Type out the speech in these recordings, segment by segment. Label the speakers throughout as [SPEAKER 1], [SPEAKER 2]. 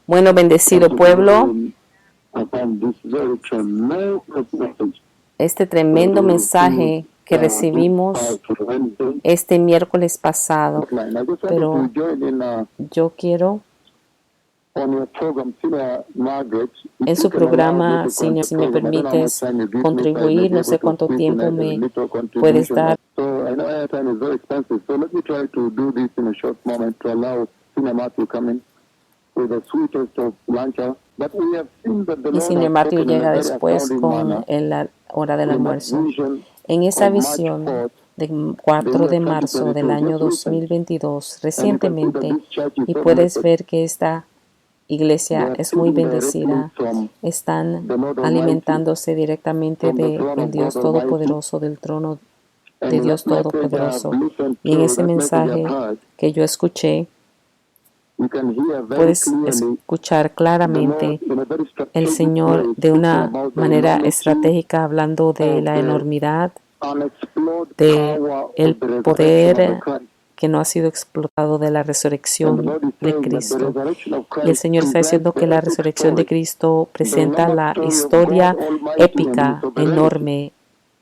[SPEAKER 1] Bueno, bendecido pueblo, este tremendo mensaje que recibimos este miércoles pasado, pero yo quiero en su programa, si me permites contribuir, no sé cuánto tiempo me puedes dar. Y Señor Matthew llega después con la hora del almuerzo. En esa visión del 4 de marzo del año 2022, recientemente, y puedes ver que esta iglesia es muy bendecida, están alimentándose directamente del Dios Todopoderoso, del trono de Dios Todopoderoso. Y en ese mensaje que yo escuché, puedes escuchar claramente el Señor de una manera estratégica hablando de la enormidad, de el poder que no ha sido explotado de la resurrección de Cristo. Y el Señor está diciendo que la resurrección de Cristo presenta la historia épica, enorme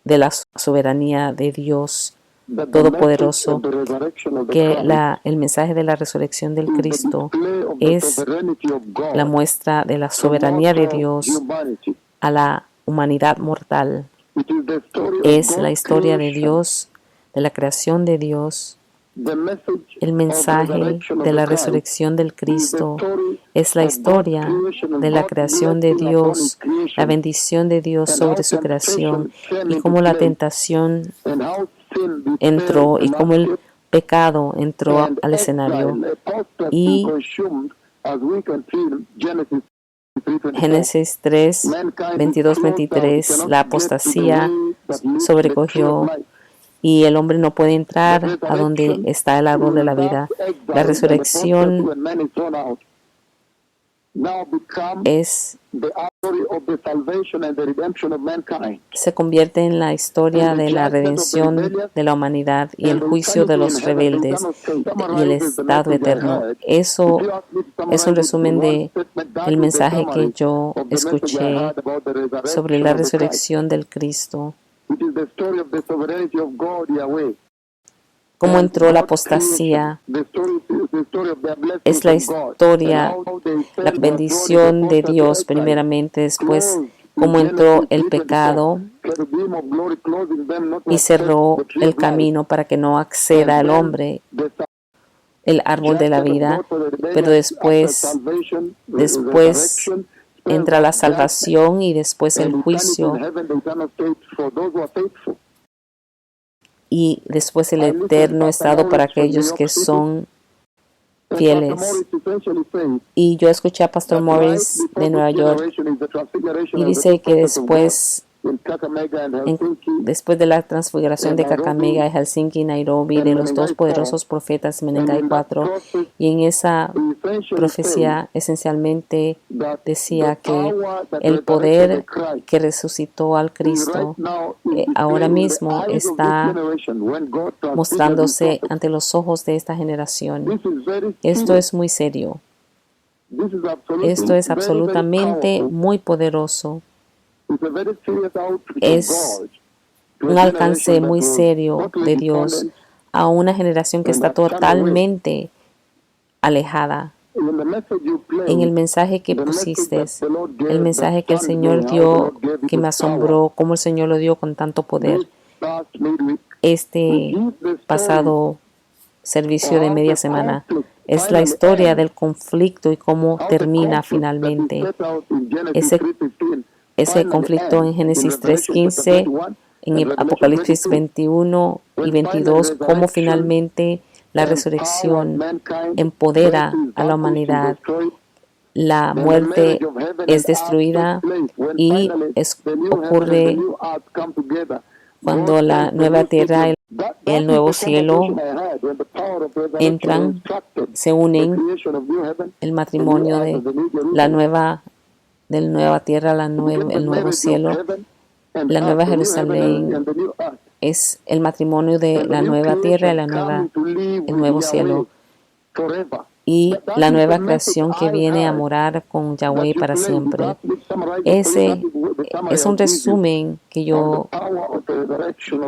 [SPEAKER 1] de la soberanía de Dios Todopoderoso, que el mensaje de la resurrección del Cristo es la muestra de la soberanía de Dios a la humanidad mortal. Es la historia de Dios, de la creación de Dios. El mensaje de la resurrección del Cristo es la historia de la creación de Dios, la bendición de Dios sobre su creación y cómo la tentación entró y cómo el pecado entró al escenario. Y Génesis 3, 22, 23, la apostasía sobrecogió y el hombre no puede entrar a donde está el árbol de la vida. La resurrección se convierte en la historia de la redención de la humanidad y el juicio de los rebeldes y el estado eterno. Eso es un resumen del mensaje que yo escuché sobre la resurrección del Cristo. Cómo entró la apostasía. Es la historia, la bendición de Dios primeramente, después cómo entró el pecado y cerró el camino para que no acceda el hombre el árbol de la vida, pero después entra la salvación y después el juicio y después el eterno estado para aquellos que son fieles. Y yo escuché a Pastor Morris de Nueva York y dice que después de la transfiguración de Kakamega y Helsinki y Nairobi, de los dos poderosos profetas Menengai 4, y en esa profecía esencialmente decía que el poder que resucitó al Cristo ahora mismo está mostrándose ante los ojos de esta generación. Esto es muy serio. Esto es absolutamente muy poderoso. Es un alcance muy serio de Dios a una generación que está totalmente alejada. En el mensaje que pusiste, el mensaje que el Señor dio, que me asombró, cómo el Señor lo dio con tanto poder. Este pasado servicio de media semana es la historia del conflicto y cómo termina finalmente. Ese conflicto en Génesis 3:15, en Apocalipsis 21 y 22, cómo finalmente la resurrección empodera a la humanidad. La muerte es destruida y ocurre cuando la nueva tierra y el nuevo cielo entran, se unen, el matrimonio de la nueva tierra, el nuevo cielo, la nueva Jerusalén es el matrimonio de la nueva tierra y el nuevo cielo. y la nueva creación que viene a morar con Yahweh para siempre. Ese es un resumen que yo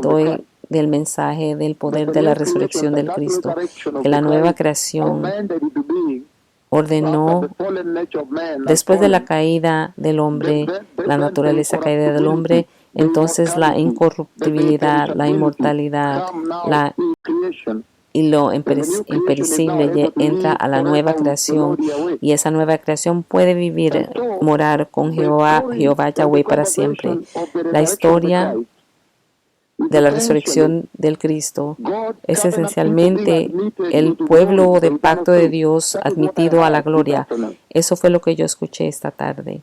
[SPEAKER 1] doy del mensaje del poder de la resurrección del Cristo, que la nueva creación ordenó después de la caída del hombre, la naturaleza caída del hombre, entonces la incorruptibilidad, la inmortalidad, y lo imperecible entra a la nueva creación, y esa nueva creación puede vivir, morar con Jehová Yahweh para siempre. La historia de la resurrección del Cristo es esencialmente el pueblo de pacto de Dios admitido a la gloria. Eso fue lo que yo escuché esta tarde.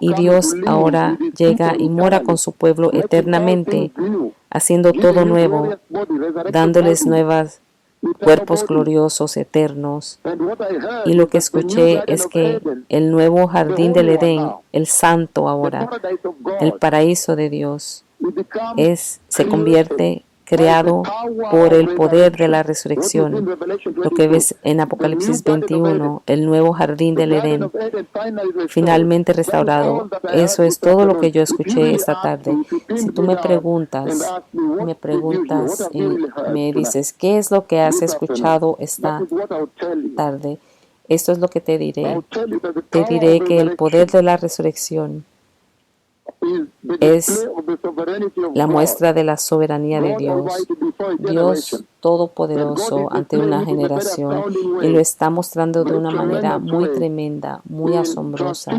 [SPEAKER 1] Y Dios ahora llega y mora con su pueblo eternamente, haciendo todo nuevo, dándoles nuevos cuerpos gloriosos eternos. Y lo que escuché es que el nuevo jardín del Edén, el santo ahora, el paraíso de Dios, se convierte creado por el poder de la resurrección. Lo que ves en Apocalipsis 21, el nuevo jardín del Edén, finalmente restaurado. Eso es todo lo que yo escuché esta tarde. Si tú me preguntas y me dices, ¿qué es lo que has escuchado esta tarde? Esto es lo que te diré. Te diré que el poder de la resurrección es la muestra de la soberanía de Dios. Dios Todopoderoso ante una generación, y lo está mostrando de una manera muy tremenda, muy asombrosa,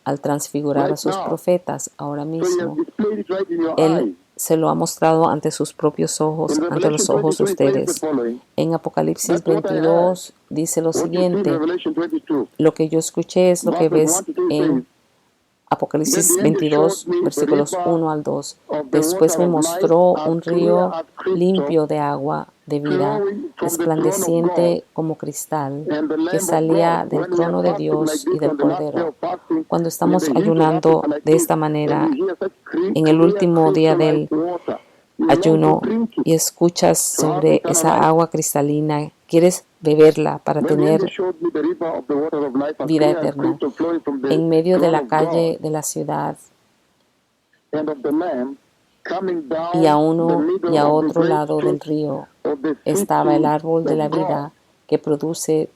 [SPEAKER 1] al transfigurar a sus profetas ahora mismo. Él se lo ha mostrado ante sus propios ojos, ante los ojos de ustedes. En Apocalipsis 22 dice lo siguiente: lo que yo escuché es lo que ves en Apocalipsis 22, versículos 1 al 2. Después me mostró un río limpio de agua de vida, resplandeciente como cristal, que salía del trono de Dios y del Cordero. Cuando estamos ayunando de esta manera, en el último día del ayuno, y escuchas sobre esa agua cristalina, quieres beberla para tener vida eterna. En medio de la calle de la ciudad y a uno y a otro lado del río estaba el árbol de la vida, que produce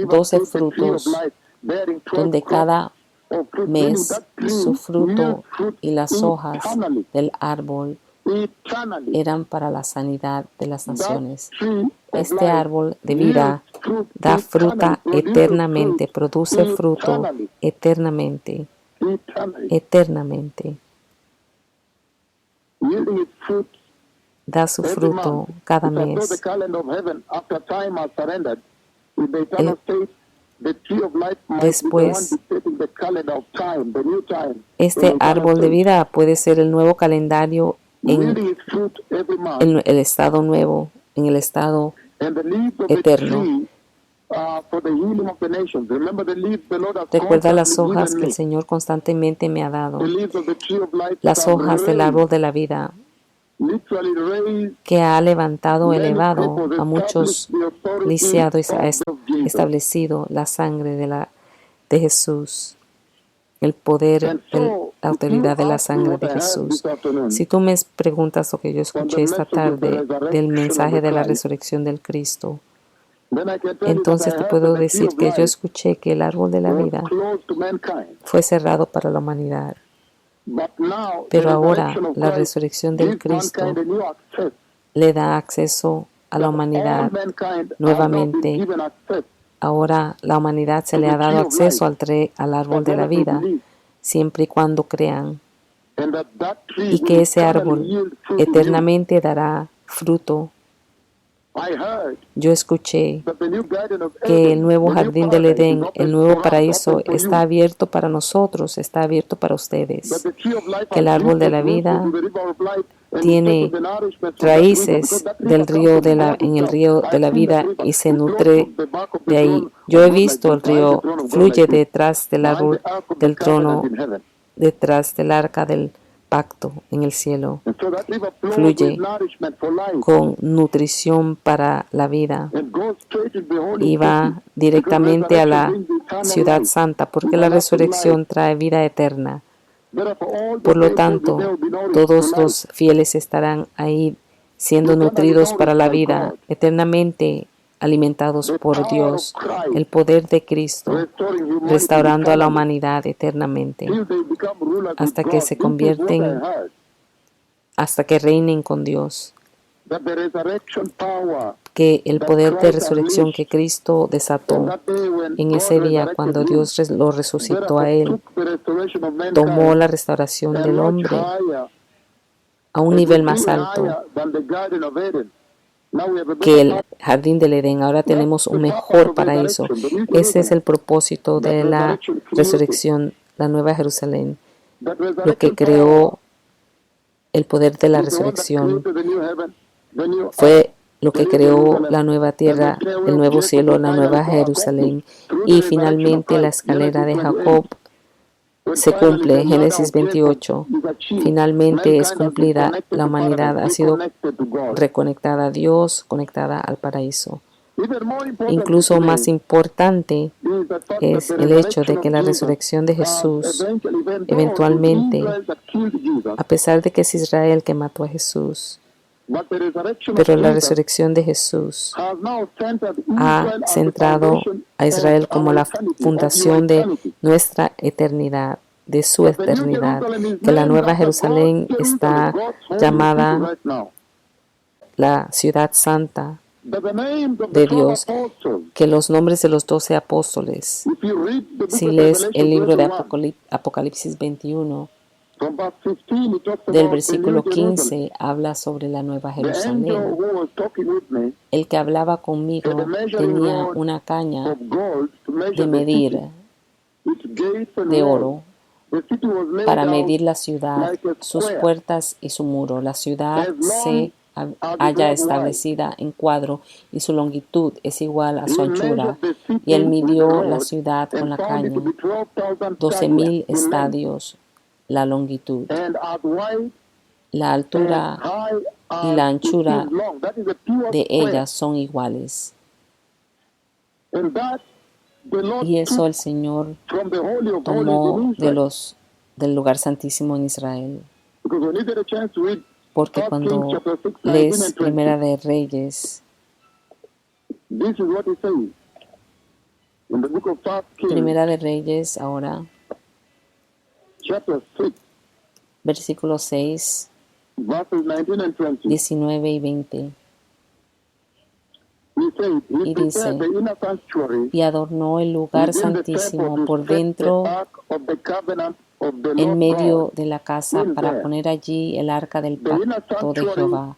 [SPEAKER 1] 12 frutos, donde cada mes su fruto y las hojas del árbol eran para la sanidad de las naciones. Este árbol de vida da fruta eternamente, produce fruto eternamente, eternamente. Da su fruto cada mes. Después, este árbol de vida puede ser el nuevo calendario en el estado nuevo, en el estado eterno. Recuerda las hojas que el Señor constantemente me ha dado, las hojas del árbol de la vida, que ha elevado a muchos lisiados y ha establecido la sangre de Jesús, el poder, la autoridad de la sangre de Jesús. Si tú me preguntas lo que yo escuché esta tarde del mensaje de la resurrección del Cristo, entonces te puedo decir que yo escuché que el árbol de la vida fue cerrado para la humanidad. Pero ahora la resurrección del Cristo le da acceso a la humanidad nuevamente. Ahora la humanidad se le ha dado acceso al árbol de la vida, siempre y cuando crean, y que ese árbol eternamente dará fruto. Yo escuché que el nuevo jardín del Edén, el nuevo paraíso, está abierto para nosotros, está abierto para ustedes. Que el árbol de la vida tiene raíces del río en el río de la vida y se nutre de ahí. Yo he visto el río fluye detrás del árbol del trono, detrás del arca del pacto en el cielo. Fluye con nutrición para la vida y va directamente a la ciudad santa, porque la resurrección trae vida eterna. Por lo tanto, todos los fieles estarán ahí siendo nutridos para la vida, eternamente alimentados por Dios, el poder de Cristo, restaurando a la humanidad eternamente, hasta que se convierten, hasta que reinen con Dios. Que el poder de resurrección que Cristo desató en ese día cuando Dios lo resucitó a Él, tomó la restauración del hombre a un nivel más alto que el jardín del Edén. Ahora tenemos un mejor paraíso. Ese es el propósito de la resurrección, la Nueva Jerusalén, lo que creó el poder de la resurrección. Fue lo que creó la nueva tierra, el nuevo cielo, la nueva Jerusalén. Y finalmente la escalera de Jacob se cumple, Génesis 28. Finalmente es cumplida, la humanidad ha sido reconectada a Dios, conectada al paraíso. Incluso más importante es el hecho de que la resurrección de Jesús, eventualmente, a pesar de que es Israel que mató a Jesús, pero la resurrección de Jesús ha centrado a Israel como la fundación de nuestra eternidad, de su eternidad, que la Nueva Jerusalén está llamada la ciudad santa de Dios, que los nombres de los 12 apóstoles, si lees el libro de Apocalipsis 21, del versículo 15 habla sobre la Nueva Jerusalén. El que hablaba conmigo tenía una caña de medir de oro para medir la ciudad, sus puertas y su muro. La ciudad se halla establecida en cuadro y su longitud es igual a su anchura. Y él midió la ciudad con la caña, 12,000 estadios la longitud, la altura y la anchura de ellas son iguales. Y eso el Señor tomó del lugar santísimo en Israel. Porque cuando lees Primera de Reyes, Primera de Reyes ahora, versículos 6, 19 y 20. Y dice, y adornó el lugar santísimo por dentro en medio de la casa para poner allí el arca del pacto de Jehová.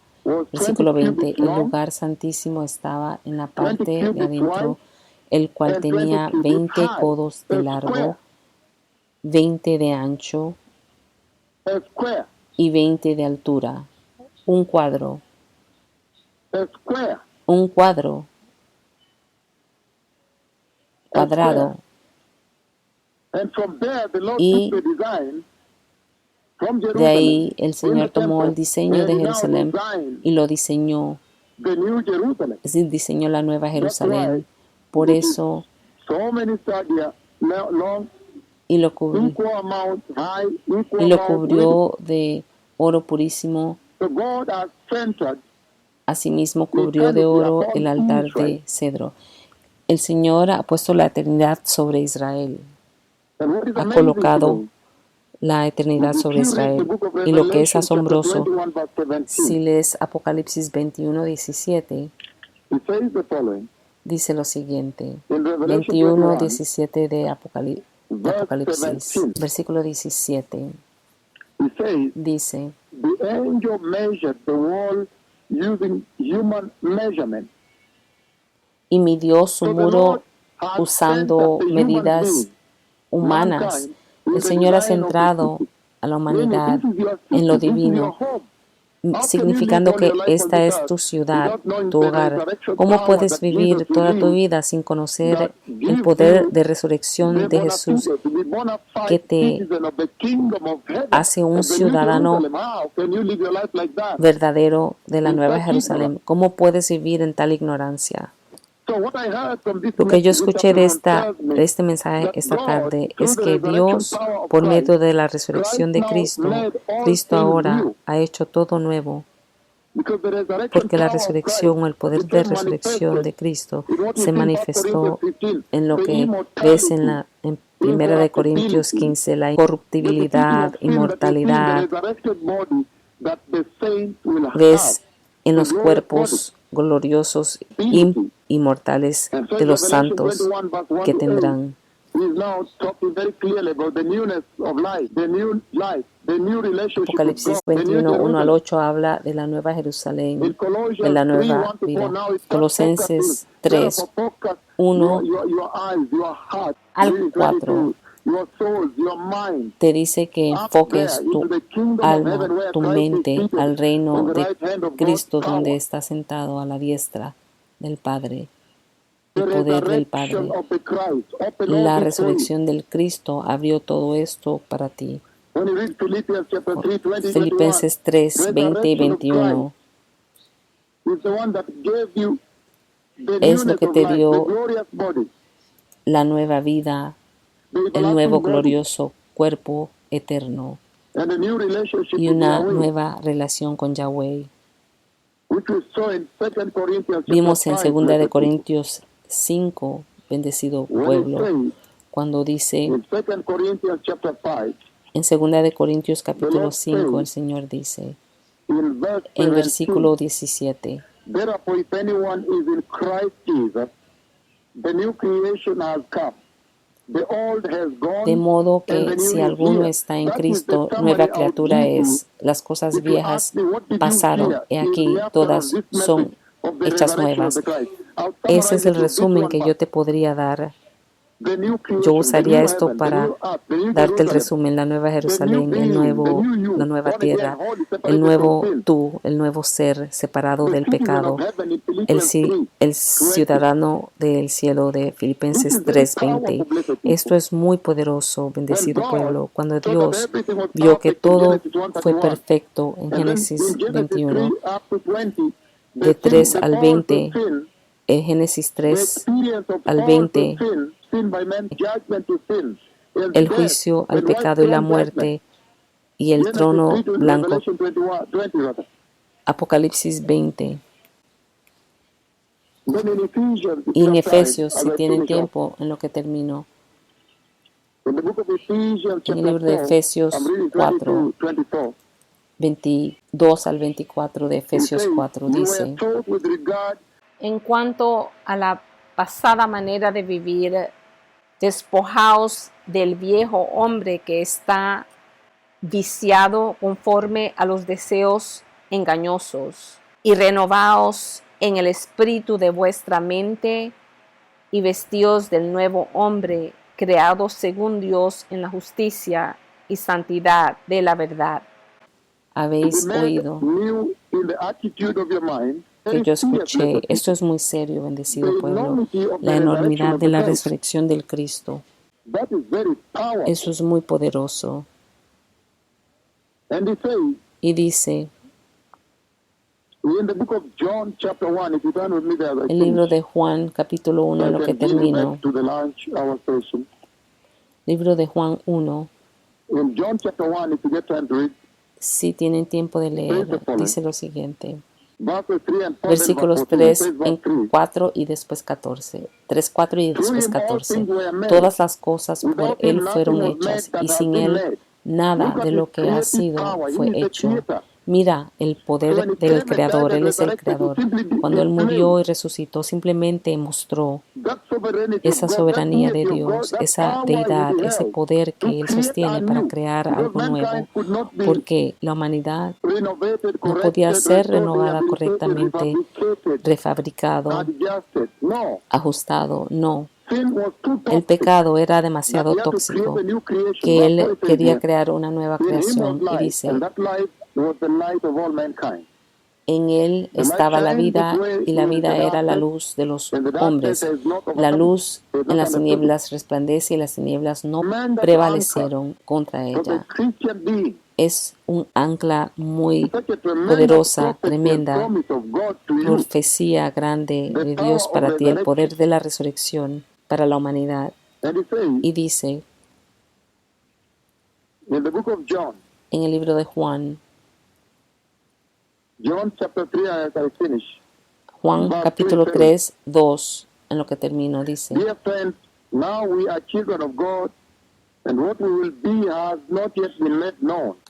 [SPEAKER 1] Versículo 20, el lugar santísimo estaba en la parte de adentro, el cual tenía 20 codos de largo, 20 de ancho y 20 de altura. Un cuadro. Cuadrado. Y de ahí el Señor tomó el diseño de Jerusalén y lo diseñó. Es decir, diseñó la Nueva Jerusalén. Por eso, y lo cubrió de oro purísimo. Asimismo cubrió de oro el altar de cedro. El Señor ha puesto la eternidad sobre Israel. Ha colocado la eternidad sobre Israel. Y lo que es asombroso, si lees Apocalipsis 21, 17, dice lo siguiente. 21, 17 de Apocalipsis, versículo 17. Dice, y midió su muro usando medidas humanas. El Señor ha centrado a la humanidad en lo divino. significando que esta es tu ciudad, tu hogar. ¿Cómo puedes vivir toda tu vida sin conocer el poder de resurrección de Jesús que te hace un ciudadano verdadero de la Nueva Jerusalén? ¿Cómo puedes vivir en tal ignorancia? Lo que yo escuché de este mensaje esta tarde es que Dios, por medio de la resurrección de Cristo, Cristo ahora ha hecho todo nuevo. Porque la resurrección o el poder de resurrección de Cristo se manifestó en lo que ves en 1 Corintios 15, la incorruptibilidad, inmortalidad. Ves en los cuerpos gloriosos inmortales de los santos que tendrán. Apocalipsis 21, 1 al 8 habla de la nueva Jerusalén, de la nueva vida. Colosenses 3, 1 al 4 te dice que enfoques tu alma, tu mente al reino de Cristo, donde está sentado a la diestra del Padre. El poder del Padre. La resurrección del Cristo abrió todo esto para ti. Filipenses 3, 20 y 21 es lo que te dio la nueva vida, el nuevo glorioso cuerpo eterno y una nueva relación con Yahweh. Vimos en 2 Corintios 5, bendecido pueblo, cuando dice en 2 Corintios capítulo 5, el Señor dice en versículo 17:
[SPEAKER 2] Therefore, if anyone is in Christ Jesus, the new creation has come. The old has gone,
[SPEAKER 1] de modo
[SPEAKER 2] and the
[SPEAKER 1] que
[SPEAKER 2] new
[SPEAKER 1] si
[SPEAKER 2] is
[SPEAKER 1] alguno
[SPEAKER 2] here.
[SPEAKER 1] está en
[SPEAKER 2] That is
[SPEAKER 1] Cristo,
[SPEAKER 2] the
[SPEAKER 1] nueva
[SPEAKER 2] summary of
[SPEAKER 1] criatura
[SPEAKER 2] Jesus.
[SPEAKER 1] es. Las cosas
[SPEAKER 2] If you
[SPEAKER 1] viejas
[SPEAKER 2] ask me, what did you
[SPEAKER 1] pasaron,
[SPEAKER 2] hear?
[SPEAKER 1] he
[SPEAKER 2] Is
[SPEAKER 1] aquí
[SPEAKER 2] the after of
[SPEAKER 1] todas
[SPEAKER 2] this
[SPEAKER 1] son
[SPEAKER 2] message of the
[SPEAKER 1] hechas
[SPEAKER 2] resurrection of
[SPEAKER 1] nuevas.
[SPEAKER 2] the Christ. I'll
[SPEAKER 1] Ese es
[SPEAKER 2] summarize
[SPEAKER 1] el
[SPEAKER 2] it with this
[SPEAKER 1] resumen
[SPEAKER 2] one
[SPEAKER 1] que yo
[SPEAKER 2] part.
[SPEAKER 1] te podría dar.
[SPEAKER 2] The new
[SPEAKER 1] Yo
[SPEAKER 2] creation, the
[SPEAKER 1] usaría
[SPEAKER 2] new
[SPEAKER 1] esto
[SPEAKER 2] heaven, the
[SPEAKER 1] para
[SPEAKER 2] new earth, the new
[SPEAKER 1] darte el
[SPEAKER 2] Jerusalem,
[SPEAKER 1] resumen: la nueva
[SPEAKER 2] the new
[SPEAKER 1] Jerusalén,
[SPEAKER 2] being, the new
[SPEAKER 1] la
[SPEAKER 2] you,
[SPEAKER 1] nueva
[SPEAKER 2] born again,
[SPEAKER 1] tierra,
[SPEAKER 2] holy,
[SPEAKER 1] el
[SPEAKER 2] separated from
[SPEAKER 1] nuevo
[SPEAKER 2] sin.
[SPEAKER 1] tú, el nuevo ser separado
[SPEAKER 2] The
[SPEAKER 1] del
[SPEAKER 2] citizen of
[SPEAKER 1] pecado,
[SPEAKER 2] heaven in Philippians 3,
[SPEAKER 1] el
[SPEAKER 2] 20.
[SPEAKER 1] ciudadano del cielo de
[SPEAKER 2] This
[SPEAKER 1] Filipenses
[SPEAKER 2] is very
[SPEAKER 1] 3:20.
[SPEAKER 2] powerful, blessed
[SPEAKER 1] Esto
[SPEAKER 2] people.
[SPEAKER 1] es muy poderoso,
[SPEAKER 2] When
[SPEAKER 1] bendecido
[SPEAKER 2] God
[SPEAKER 1] pueblo. Cuando
[SPEAKER 2] saw that
[SPEAKER 1] Dios
[SPEAKER 2] everything was
[SPEAKER 1] vio que
[SPEAKER 2] perfect in
[SPEAKER 1] todo
[SPEAKER 2] Genesis
[SPEAKER 1] fue
[SPEAKER 2] 1:31,
[SPEAKER 1] perfecto en
[SPEAKER 2] and then
[SPEAKER 1] Génesis
[SPEAKER 2] in Genesis
[SPEAKER 1] 21,
[SPEAKER 2] 3 up to 20,
[SPEAKER 1] de 3
[SPEAKER 2] the
[SPEAKER 1] al
[SPEAKER 2] call to
[SPEAKER 1] 20,
[SPEAKER 2] sin,
[SPEAKER 1] en Génesis
[SPEAKER 2] the
[SPEAKER 1] 3
[SPEAKER 2] experience of
[SPEAKER 1] al
[SPEAKER 2] call to
[SPEAKER 1] 20,
[SPEAKER 2] sin by man, judgment to sin, and
[SPEAKER 1] el
[SPEAKER 2] death,
[SPEAKER 1] juicio
[SPEAKER 2] the
[SPEAKER 1] al
[SPEAKER 2] white
[SPEAKER 1] pecado y la
[SPEAKER 2] throne judgment.
[SPEAKER 1] muerte y el
[SPEAKER 2] Genesis
[SPEAKER 1] trono
[SPEAKER 2] 3 to
[SPEAKER 1] blanco.
[SPEAKER 2] Revelation 20 rather.
[SPEAKER 1] Apocalipsis 20.
[SPEAKER 2] Then in Ephesians, if
[SPEAKER 1] Y
[SPEAKER 2] you
[SPEAKER 1] en
[SPEAKER 2] have time,
[SPEAKER 1] Efesios,
[SPEAKER 2] as
[SPEAKER 1] si
[SPEAKER 2] I
[SPEAKER 1] tienen
[SPEAKER 2] finish up,
[SPEAKER 1] tiempo, en lo que termino,
[SPEAKER 2] in the book of Ephesians
[SPEAKER 1] en el
[SPEAKER 2] chapter
[SPEAKER 1] libro de
[SPEAKER 2] 4,
[SPEAKER 1] Efesios
[SPEAKER 2] I'm reading
[SPEAKER 1] 4,
[SPEAKER 2] 24.
[SPEAKER 1] 22 al 24 de
[SPEAKER 2] He
[SPEAKER 1] Efesios
[SPEAKER 2] says,
[SPEAKER 1] 4
[SPEAKER 2] you were
[SPEAKER 1] dice:
[SPEAKER 2] taught with regard
[SPEAKER 1] en cuanto a la pasada manera de vivir, despojaos del viejo hombre que está viciado conforme a los deseos engañosos, y renovaos en el espíritu de vuestra mente, y vestíos del nuevo hombre, creado según Dios en la justicia y santidad de la verdad. Habéis
[SPEAKER 2] to be made
[SPEAKER 1] oído
[SPEAKER 2] new in the attitude of your mind.
[SPEAKER 1] que
[SPEAKER 2] Very
[SPEAKER 1] yo
[SPEAKER 2] serious,
[SPEAKER 1] escuché.
[SPEAKER 2] blessed
[SPEAKER 1] Esto
[SPEAKER 2] people.
[SPEAKER 1] es muy serio,
[SPEAKER 2] The
[SPEAKER 1] bendecido pueblo.
[SPEAKER 2] enormity of
[SPEAKER 1] La
[SPEAKER 2] the resurrection
[SPEAKER 1] enormidad
[SPEAKER 2] of
[SPEAKER 1] de
[SPEAKER 2] the
[SPEAKER 1] la
[SPEAKER 2] Christ.
[SPEAKER 1] resurrección del Cristo.
[SPEAKER 2] That is very powerful.
[SPEAKER 1] Eso es muy poderoso.
[SPEAKER 2] And he says,
[SPEAKER 1] Y dice,
[SPEAKER 2] in the book of John chapter 1, if you turn with me there, as I
[SPEAKER 1] el libro
[SPEAKER 2] finish,
[SPEAKER 1] de Juan, capítulo 1, en
[SPEAKER 2] I
[SPEAKER 1] lo que
[SPEAKER 2] can give you
[SPEAKER 1] termino.
[SPEAKER 2] back to the lunch hour session.
[SPEAKER 1] Libro de Juan 1.
[SPEAKER 2] In John chapter 1, if you get time to read,
[SPEAKER 1] Si tienen tiempo de leer, dice lo siguiente.
[SPEAKER 2] verses 3 and 4, then verse
[SPEAKER 1] Versículos
[SPEAKER 2] 14. It
[SPEAKER 1] 3,
[SPEAKER 2] says verse 3.
[SPEAKER 1] 4 y después 14. 3, 4 y
[SPEAKER 2] Through
[SPEAKER 1] después
[SPEAKER 2] him all
[SPEAKER 1] 14.
[SPEAKER 2] things were made.
[SPEAKER 1] Todas las cosas por
[SPEAKER 2] Without
[SPEAKER 1] Él
[SPEAKER 2] him
[SPEAKER 1] fueron
[SPEAKER 2] nothing was made
[SPEAKER 1] hechas,
[SPEAKER 2] that
[SPEAKER 1] y
[SPEAKER 2] has
[SPEAKER 1] sin
[SPEAKER 2] been
[SPEAKER 1] Él
[SPEAKER 2] made.
[SPEAKER 1] nada
[SPEAKER 2] Look at
[SPEAKER 1] de lo
[SPEAKER 2] his
[SPEAKER 1] que ha
[SPEAKER 2] creative
[SPEAKER 1] sido
[SPEAKER 2] power. He
[SPEAKER 1] fue
[SPEAKER 2] is the
[SPEAKER 1] hecho.
[SPEAKER 2] creator.
[SPEAKER 1] Mira el
[SPEAKER 2] So
[SPEAKER 1] poder
[SPEAKER 2] when he
[SPEAKER 1] del
[SPEAKER 2] came and
[SPEAKER 1] Creador.
[SPEAKER 2] died and
[SPEAKER 1] Él es el
[SPEAKER 2] resurrected, he
[SPEAKER 1] Creador.
[SPEAKER 2] simply
[SPEAKER 1] Cuando Él
[SPEAKER 2] displayed
[SPEAKER 1] murió y resucitó, simplemente mostró
[SPEAKER 2] that sovereignty of
[SPEAKER 1] esa
[SPEAKER 2] God, that
[SPEAKER 1] soberanía de
[SPEAKER 2] deity of God,
[SPEAKER 1] Dios,
[SPEAKER 2] that
[SPEAKER 1] esa
[SPEAKER 2] power
[SPEAKER 1] deidad,
[SPEAKER 2] he
[SPEAKER 1] ese
[SPEAKER 2] held
[SPEAKER 1] poder
[SPEAKER 2] to
[SPEAKER 1] que Él
[SPEAKER 2] create
[SPEAKER 1] sostiene para
[SPEAKER 2] anew.
[SPEAKER 1] crear
[SPEAKER 2] Because
[SPEAKER 1] algo nuevo,
[SPEAKER 2] mankind could not be
[SPEAKER 1] porque la humanidad
[SPEAKER 2] renovated,
[SPEAKER 1] no podía
[SPEAKER 2] corrected,
[SPEAKER 1] ser
[SPEAKER 2] restored,
[SPEAKER 1] renovada
[SPEAKER 2] rehabilitated,
[SPEAKER 1] correctamente,
[SPEAKER 2] refabricated,
[SPEAKER 1] refabricado,
[SPEAKER 2] adjusted. No.
[SPEAKER 1] ajustado. No,
[SPEAKER 2] Sin was too
[SPEAKER 1] el
[SPEAKER 2] toxic
[SPEAKER 1] pecado era
[SPEAKER 2] that
[SPEAKER 1] demasiado
[SPEAKER 2] he had to create
[SPEAKER 1] tóxico,
[SPEAKER 2] a new creation.
[SPEAKER 1] que
[SPEAKER 2] Verse 4
[SPEAKER 1] Él
[SPEAKER 2] says
[SPEAKER 1] quería
[SPEAKER 2] here,
[SPEAKER 1] crear una nueva
[SPEAKER 2] in him was
[SPEAKER 1] creación y
[SPEAKER 2] life,
[SPEAKER 1] dice,
[SPEAKER 2] and that life was the light of all mankind.
[SPEAKER 1] En él estaba la vida y la vida era la luz de los hombres. La luz en las tinieblas resplandece y las tinieblas no prevalecieron contra ella. Es un ancla muy poderosa, tremenda, profecía grande de Dios para ti, el poder de la resurrección para la humanidad. Y dice en el libro de Juan, Juan capítulo 3, 2, en lo que termino, dice: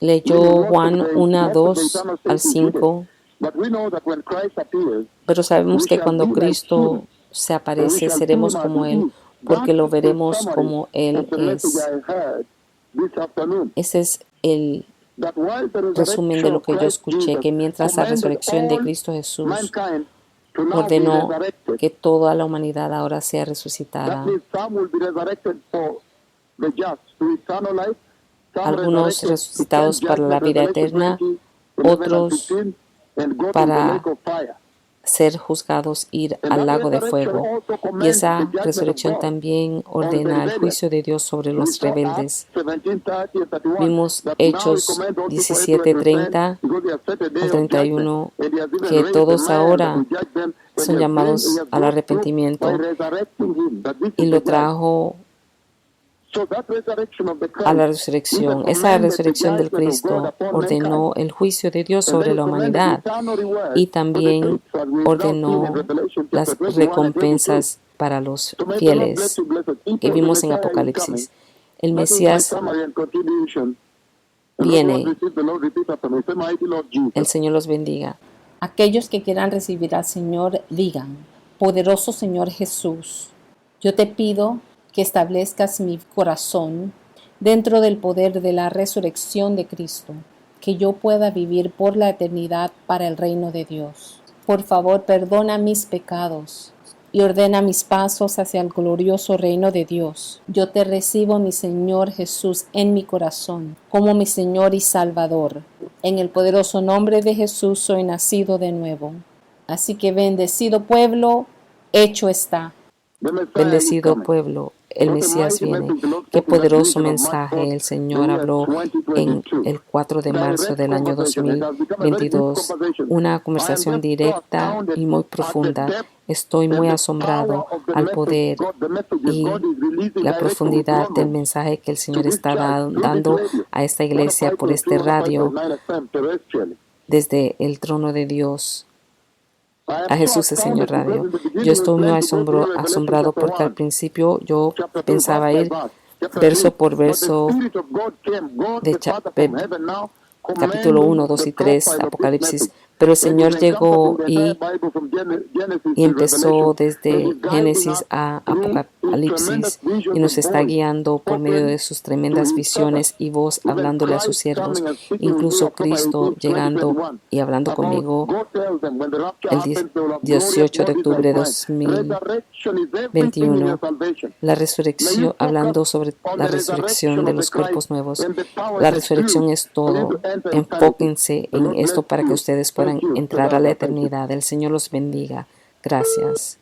[SPEAKER 1] Leyó Juan 1, 2 al 5, pero sabemos que cuando Cristo se aparece seremos como Él, porque lo veremos como Él es. Ese es el resumen de lo que yo escuché, que mientras la resurrección de Cristo Jesús ordenó que toda la humanidad ahora sea resucitada. Algunos resucitados para la vida eterna, otros para ser juzgados, ir al lago de fuego. Y esa resurrección también ordena el juicio de Dios sobre los rebeldes. Vimos Hechos 17:30 al 31, que todos ahora son llamados al arrepentimiento, y lo trajo a la resurrección. Esa resurrección del Cristo ordenó el juicio de Dios sobre la humanidad y también ordenó las recompensas para los fieles que vimos en Apocalipsis. El Mesías viene. El Señor los bendiga. Aquellos que quieran recibir al Señor, digan: Poderoso Señor Jesús, yo te pido que establezcas mi corazón dentro del poder de la resurrección de Cristo, que yo pueda vivir por la eternidad para el reino de Dios. Por favor, perdona mis pecados y ordena mis pasos hacia el glorioso reino de Dios. Yo te recibo, mi Señor Jesús, en mi corazón, como mi Señor y Salvador. En el poderoso nombre de Jesús soy nacido de nuevo. Así que bendecido pueblo, hecho está. Bendecido pueblo, el Mesías viene. Qué poderoso mensaje el Señor habló en el 4 de marzo del año 2022. Una conversación directa y muy profunda. Estoy muy asombrado al poder y la profundidad del mensaje que el Señor está dando a esta iglesia por este radio desde el trono de Dios. A Jesús el Señor Radio. Yo estoy muy asombrado porque al principio yo pensaba ir verso por verso de capítulo 1, 2 y 3, Apocalipsis, pero el Señor llegó y empezó desde Génesis a Apocalipsis y nos está guiando por medio de sus tremendas visiones y voz hablándole a sus siervos, incluso Cristo llegando y hablando conmigo el 18 de octubre de 2021, la resurrección, hablando sobre la resurrección de los cuerpos nuevos. La resurrección es todo. Enfóquense en esto para que ustedes puedan entrar a la eternidad. El Señor los bendiga. Gracias.